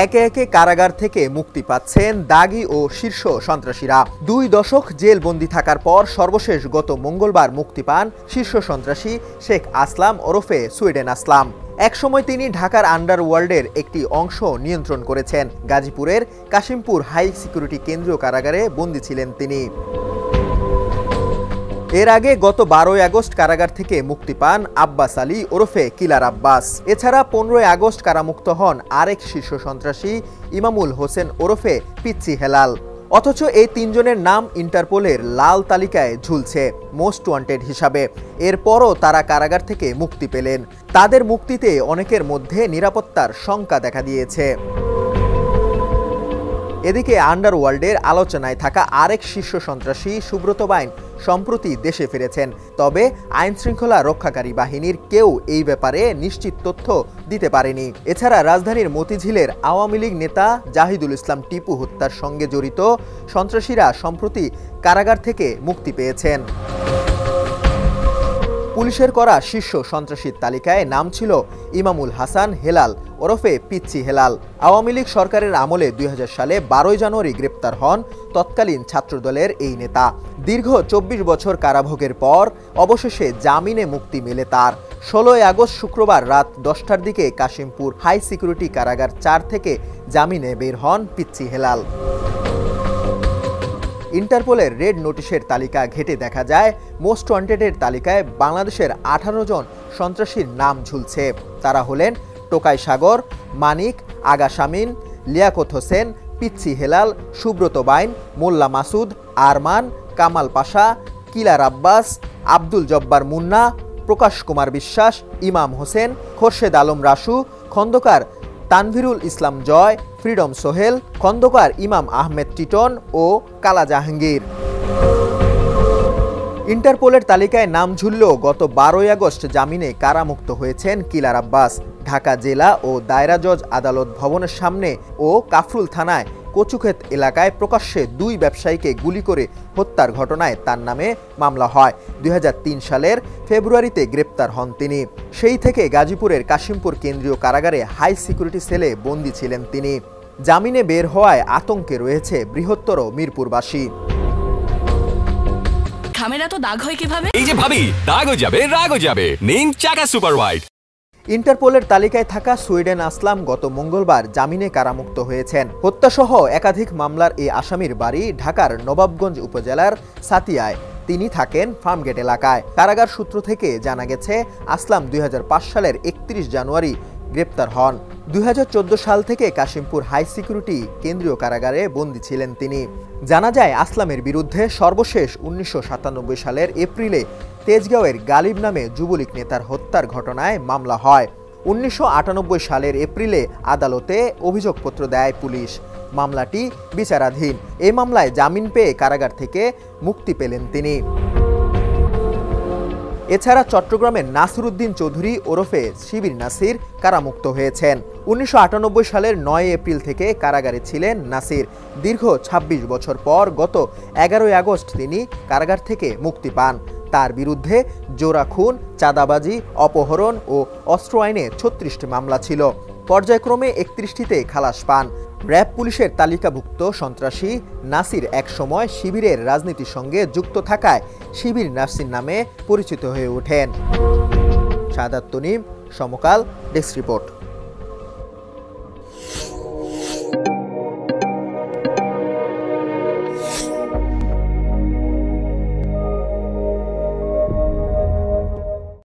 একে একে কারাগার থেকে মুক্তি পাচ্ছেন দাগী ও শীর্ষ সন্ত্রাসীরা। 2 দশক জেলবন্দি থাকার পর সর্বশেষ গত মঙ্গলবার মুক্তি পান শীর্ষ সন্ত্রাসী শেখ আসলাম ওরফে সুইডেন আসলাম। একসময় তিনি ঢাকার আন্ডারওয়ার্ল্ডের একটি অংশ নিয়ন্ত্রণ করেছেন। গাজীপুরের কাশিমপুর হাই সিকিউরিটি কেন্দ্রীয় কারাগারে বন্দী ছিলেন তিনি। এর আগে গত 12 আগস্ট কারাগার থেকে মুক্তি পান আব্বাস আলী ওরফে কিলার আব্বাস। এছাড়া 15 আগস্ট কারামুক্ত হন আরেক শীর্ষ সন্ত্রাসী ইমামুল হোসেন ওরফে পিচ্চি হেলাল। অথচ এই 3 জনের নাম ইন্টারপোলের লাল তালিকায় ঝুলছে মোস্ট ওয়ান্টেড হিসাবে। এরপরও তারা কারাগার থেকে মুক্তি পেলেন। তাদের মুক্তিতে অনেকের মধ্যে নিরাপত্তার শঙ্কা দেখা দিয়েছে। এদিকে আন্ডারওয়ার্ল্ডের আলোচনায় থাকা আরেক শীর্ষ সন্ত্রাসী সুব্রত বাইন সম্প্রতি দেশে ফিরেছেন। তবে আইনশৃঙ্খলা রক্ষাকারী বাহিনীর কেউ এই ব্যাপারে নিশ্চিত তথ্য দিতে পারেনি। এছাড়া রাজধানীর মতিঝিলের আওয়ামী লীগ নেতা জাহিদুল ইসলাম টিপু হত্যার সঙ্গে জড়িত সন্ত্রাসীরা সম্প্রতি কারাগার থেকে মুক্তি পেয়েছেন। পুলিশের করা শীর্ষ সন্ত্রাসীর তালিকায় নাম ছিল ইমামুল হাসান হেলাল ওরফে পিচ্চি হেলাল। আওয়ামী লীগ সরকারের আমলে 2000 সালে 12 জানুয়ারি গ্রেপ্তার হন তৎকালীন ছাত্রদলের এই নেতা। দীর্ঘ 24 বছর কারাভোগের পর অবশেষে জামিনে মুক্তি মেলে তার। 16 আগস্ট শুক্রবার রাত 10টার দিকে কাশিমপুর হাই সিকিউরিটি কারাগার 4 থেকে জামিনে বের হন পিচ্চি হেলাল। ইন্টারপোলের রেড নোটিশের তালিকা ঘেটে দেখা যায় মোস্ট ওয়ান্টেডের তালিকায় বাংলাদেশের 18 জন সন্ত্রাসীর নাম ঝুলছে। তারা হলেন টোকাই সাগর, মানিক, আগা শামীম, লিয়াকত হোসেন, পিচ্চি হেলাল, সুব্রত বাইন, মোল্লা মাসুদ, আরমান, কামাল পাশা, কিলার আব্বাস, আব্দুল জব্বার মুন্না, প্রকাশ কুমার বিশ্বাস, ইমাম হোসেন, খোরশেদ আলম রাসু, খন্দকার তানভীরুল ইসলাম জয়, ফ্রিডম সোহেল, খন্দকার ইমাম আহমেদ টিটন ও কালা জাহাঙ্গীর। ইন্টারপোলের তালিকায় নাম ঝুললেও গত 12 আগস্ট জামিনে কারামুক্ত হয়েছেন কিলার আব্বাস। ঢাকা জেলা ও দায়রা জজ আদালত ভবনের সামনে ও কাফরুল থানায় কচুক্ষেত এলাকায় প্রকাশ্যে 2 ব্যবসায়ীকে গুলি করে হত্যার ঘটনায় তার নামে মামলা হয়। 2003 সালের ফেব্রুয়ারিতে গ্রেপ্তার হন তিনি। সেই থেকে গাজীপুরের কাশিমপুর কেন্দ্রীয় কারাগারে হাই সিকিউরিটি সেলে বন্দী ছিলেন তিনি। জামিনে বের হওয়ায় আতঙ্কে রয়েছে বৃহত্তর মিরপুরবাসী। খামেরা তো দাগ হয় কিভাবে? এই যে ভাবি, দাগও যাবে রাগও যাবে। নিন চাকা সুপার হোয়াইট। ইন্টারপোলের তালিকায় থাকা সুইডেন আসলাম গত মঙ্গলবার জামিনে কারামুক্ত হয়েছেন। হত্যাসহ একাধিক মামলার এই আসামির বাড়ি ঢাকার নবাবগঞ্জ উপজেলার সাতিয়ায়। তিনি থাকেন ফার্মগেট এলাকায়। কারাগার সূত্র থেকে জানা গেছে আসলাম 2005 সালের 31 জানুয়ারি গ্রেপ্তার হন। 2014 সাল থেকে কাশিমপুর হাই সিকিউরিটি কেন্দ্রীয় কারাগারে বন্দী ছিলেন তিনি। জানা যায় আসলামের বিরুদ্ধে সর্বশেষ 1997 সালের এপ্রিলে তেজগাঁওয়ের গালিব নামে যুবলীগ নেতার হত্যার ঘটনায় মামলা হয়। 1998 সালের এপ্রিলে আদালতে অভিযোগপত্র দেয় পুলিশ। মামলাটি বিচারাধীন। এই মামলায় জামিন পেয়ে কারাগার থেকে মুক্তি পেলেন তিনি। এছাড়া চট্টগ্রামের নাসিরউদ্দিন চৌধুরী ওরফে শিবির নাসির কারামুক্ত হয়েছেন। 1998 সালের 9 এপ্রিল থেকে কারাগারে ছিলেন নাসির। দীর্ঘ 26 বছর পর গত 11 আগস্ট তিনি কারাগার থেকে মুক্তি পান। তার বিরুদ্ধে জোড়া খুন, চাঁদাবাজি, অপহরণ ও অস্ত্র আইনে 36টি মামলা ছিল। পর্যায়ক্রমে 31টিতে খালাস পান। র্যাব পুলিশের তালিকাভুক্ত সন্ত্রাসী নাসির একসময় শিবিরের রাজনীতির সঙ্গে যুক্ত থাকায় শিবির নাসির নামে পরিচিত হয়ে ওঠেন। শাহাদাত তনিম, সমকাল, ডেস্ক রিপোর্ট।